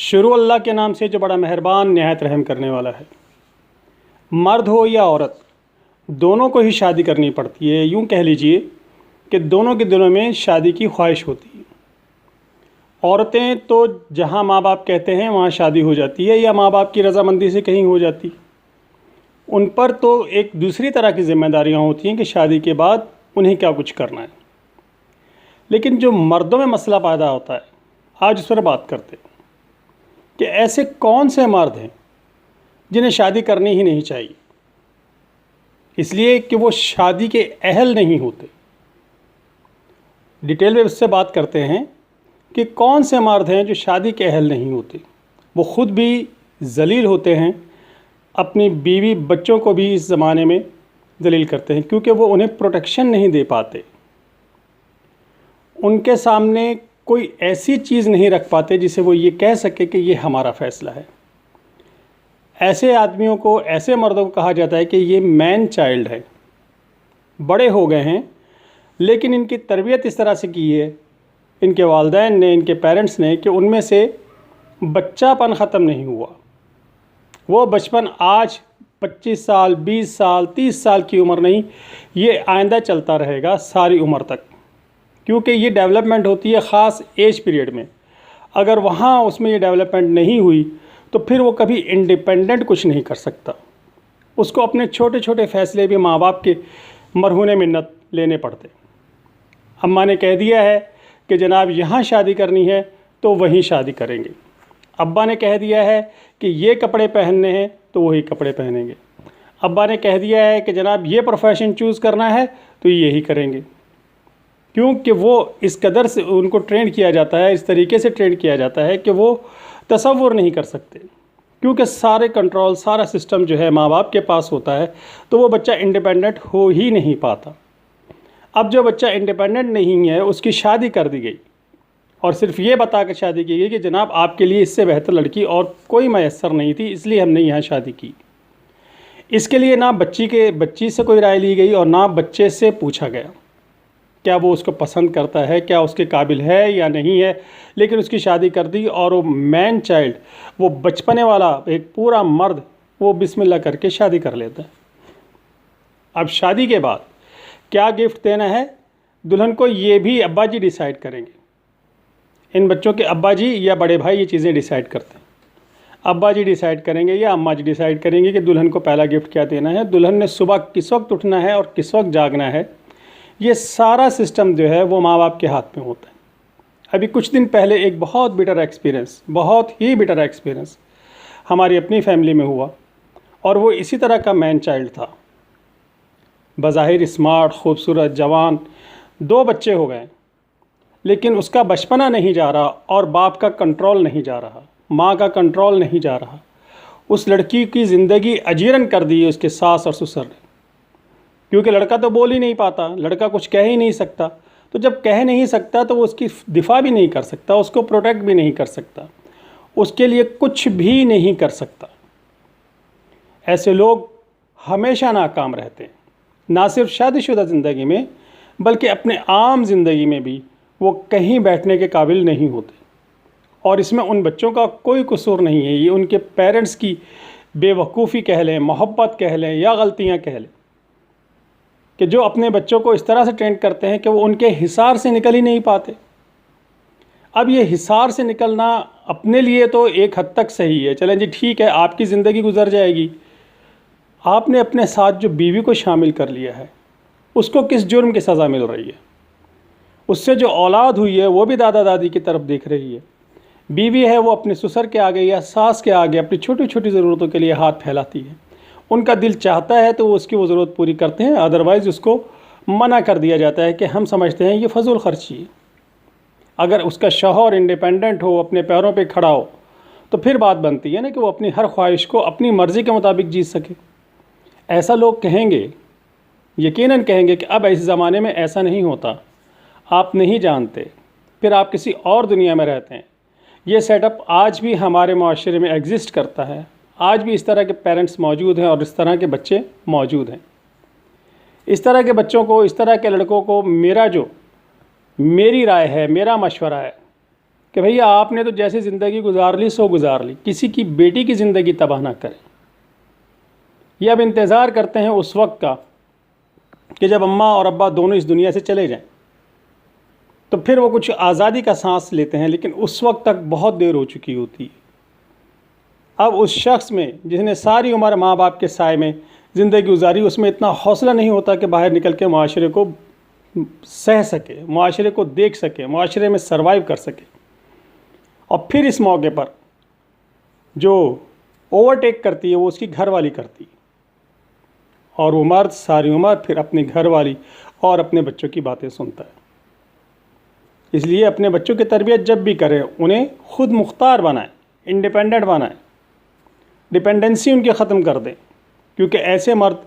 शुरू अल्लाह के नाम से जो बड़ा मेहरबान निहायत रहम करने वाला है। मर्द हो या औरत, दोनों को ही शादी करनी पड़ती है। यूँ कह लीजिए कि दोनों के दिलों में शादी की ख्वाहिश होती है। औरतें तो जहाँ माँ बाप कहते हैं वहाँ शादी हो जाती है, या माँ बाप की रज़ामंदी से कहीं हो जाती। उन पर तो एक दूसरी तरह की ज़िम्मेदारियाँ होती हैं कि शादी के बाद उन्हें क्या कुछ करना है। लेकिन जो मर्दों में मसला पैदा होता है, आज उस पर बात करते हैं कि ऐसे कौन से मर्द हैं जिन्हें शादी करनी ही नहीं चाहिए, इसलिए कि वो शादी के अहल नहीं होते। डिटेल में उससे बात करते हैं कि कौन से मर्द हैं जो शादी के अहल नहीं होते। वो ख़ुद भी ज़लील होते हैं, अपनी बीवी बच्चों को भी इस ज़माने में ज़लील करते हैं, क्योंकि वो उन्हें प्रोटेक्शन नहीं दे पाते। उनके सामने कोई ऐसी चीज़ नहीं रख पाते जिसे वो ये कह सके कि ये हमारा फ़ैसला है। ऐसे आदमियों को, ऐसे मर्दों को कहा जाता है कि ये मैन चाइल्ड है। बड़े हो गए हैं लेकिन इनकी तरबियत इस तरह से की है इनके वालिदैन ने, इनके पेरेंट्स ने, कि उनमें से बच्चापन ख़त्म नहीं हुआ। वो बचपन आज 25 साल, 20 साल, 30 साल की उम्र नहीं, ये आइंदा चलता रहेगा सारी उम्र तक, क्योंकि ये डेवलपमेंट होती है ख़ास एज पीरियड में। अगर वहाँ उसमें ये डेवलपमेंट नहीं हुई तो फिर वो कभी इंडिपेंडेंट कुछ नहीं कर सकता। उसको अपने छोटे छोटे फ़ैसले भी माँ बाप के मरहूने मिन्नत लेने पड़ते। अम्मा ने कह दिया है कि जनाब यहाँ शादी करनी है तो वहीं शादी करेंगे। अब्बा ने कह दिया है कि ये कपड़े पहनने हैं तो वही कपड़े पहनेंगे। अब्बा ने कह दिया है कि जनाब ये प्रोफेशन चूज़ करना है तो यही करेंगे, क्योंकि वो इस कदर से उनको ट्रेन किया जाता है, इस तरीके से ट्रेन किया जाता है कि वो तसव्वुर नहीं कर सकते, क्योंकि सारे कंट्रोल, सारा सिस्टम जो है माँ बाप के पास होता है, तो वो बच्चा इंडिपेंडेंट हो ही नहीं पाता। अब जो बच्चा इंडिपेंडेंट नहीं है उसकी शादी कर दी गई, और सिर्फ ये बता कर शादी की गई कि जनाब आपके लिए इससे बेहतर लड़की और कोई मैसर नहीं थी, इसलिए हमने यहाँ शादी की। इसके लिए ना बच्ची से कोई राय ली गई और ना बच्चे से पूछा गया क्या वो उसको पसंद करता है, क्या उसके काबिल है या नहीं है। लेकिन उसकी शादी कर दी और वो मैन चाइल्ड, वो बचपने वाला एक पूरा मर्द, वो बिस्मिल्लाह करके शादी कर लेता है। अब शादी के बाद क्या गिफ्ट देना है दुल्हन को, ये भी अब्बा जी डिसाइड करेंगे। इन बच्चों के अब्बा जी या बड़े भाई ये चीज़ें डिसाइड करते हैं। अब्बा जी डिसाइड करेंगे या अम्मा जी डिसाइड करेंगे कि दुल्हन को पहला गिफ्ट क्या देना है, दुल्हन ने सुबह किस वक्त उठना है और किस वक्त जागना है। ये सारा सिस्टम जो है वो माँ बाप के हाथ में होता है। अभी कुछ दिन पहले एक बहुत ही बिटर एक्सपीरियंस हमारी अपनी फैमिली में हुआ, और वो इसी तरह का मैन चाइल्ड था। बज़ाहिर स्मार्ट, खूबसूरत, जवान, 2 बच्चे हो गए, लेकिन उसका बचपना नहीं जा रहा और बाप का कंट्रोल नहीं जा रहा, माँ का कंट्रोल नहीं जा रहा। उस लड़की की ज़िंदगी अजीरन कर दी उसके सास और ससुर ने, क्योंकि लड़का तो बोल ही नहीं पाता, लड़का कुछ कह ही नहीं सकता। तो जब कह नहीं सकता तो वो उसकी दिफा भी नहीं कर सकता, उसको प्रोटेक्ट भी नहीं कर सकता, उसके लिए कुछ भी नहीं कर सकता। ऐसे लोग हमेशा नाकाम रहते हैं, ना सिर्फ शादीशुदा ज़िंदगी में बल्कि अपने आम ज़िंदगी में भी वो कहीं बैठने के काबिल नहीं होते। और इसमें उन बच्चों का कोई कसूर नहीं है, ये उनके पेरेंट्स की बेवकूफ़ी कह लें, मोहब्बत कह लें या गलतियाँ कह लें, कि जो अपने बच्चों को इस तरह से ट्रेन करते हैं कि वो उनके हिसार से निकल ही नहीं पाते। अब ये हिसार से निकलना अपने लिए तो एक हद तक सही है, चलें जी ठीक है, आपकी ज़िंदगी गुजर जाएगी। आपने अपने साथ जो बीवी को शामिल कर लिया है उसको किस जुर्म की सज़ा मिल रही है? उससे जो औलाद हुई है वो भी दादा दादी की तरफ देख रही है। बीवी है वो अपने ससुर के आगे या सास के आगे अपनी छोटी छोटी ज़रूरतों के लिए हाथ फैलाती है। उनका दिल चाहता है तो वो उसकी वो ज़रूरत पूरी करते हैं, अदरवाइज़ उसको मना कर दिया जाता है कि हम समझते हैं ये फजूल खर्ची है। अगर उसका शौहर इंडिपेंडेंट हो, अपने पैरों पे खड़ा हो, तो फिर बात बनती है ना कि वो अपनी हर ख्वाहिश को अपनी मर्ज़ी के मुताबिक जी सके। ऐसा लोग कहेंगे, यकीनन कहेंगे कि अब इस ज़माने में ऐसा नहीं होता, आप नहीं जानते, फिर आप किसी और दुनिया में रहते हैं। ये सेटअप आज भी हमारे माशरे में एग्जिस्ट करता है, आज भी इस तरह के पेरेंट्स मौजूद हैं और इस तरह के बच्चे मौजूद हैं। इस तरह के बच्चों को, इस तरह के लड़कों को मेरी राय है, मेरा मशवरा है कि भैया आपने तो जैसे ज़िंदगी गुजार ली सो गुजार ली, किसी की बेटी की ज़िंदगी तबाह ना करें। ये अब इंतज़ार करते हैं उस वक्त का कि जब अम्मा और अब्बा दोनों इस दुनिया से चले जाएं, तो फिर वो कुछ आज़ादी का सांस लेते हैं, लेकिन उस वक्त तक बहुत देर हो चुकी होती है। अब उस शख्स में जिसने सारी उम्र माँ बाप के साए में ज़िंदगी गुजारी, उसमें इतना हौसला नहीं होता कि बाहर निकल के माशरे को सह सके, माशरे को देख सके, माशरे में सर्वाइव कर सके। और फिर इस मौके पर जो ओवरटेक करती है वो उसकी घरवाली करती है, और वो मर्द सारी उम्र फिर अपनी घरवाली और अपने बच्चों की बातें सुनता है। इसलिए अपने बच्चों की तरबियत जब भी करें, उन्हें खुद मुख्तार बनाएं, इंडिपेंडेंट बनाएं, डिपेंडेंसी उनकी ख़त्म कर दें, क्योंकि ऐसे मर्द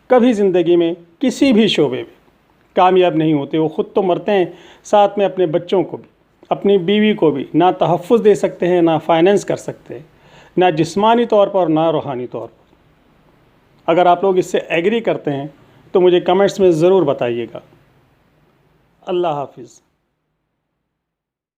कभी ज़िंदगी में किसी भी शोबे में कामयाब नहीं होते। वो ख़ुद तो मरते हैं, साथ में अपने बच्चों को भी, अपनी बीवी को भी ना तहफ़्फ़ुज़ दे सकते हैं, ना फाइनेंस कर सकते हैं, ना जिस्मानी तौर पर ना रूहानी तौर पर। अगर आप लोग इससे एग्री करते हैं तो मुझे कमेंट्स में ज़रूर बताइएगा। अल्लाह हाफिज़।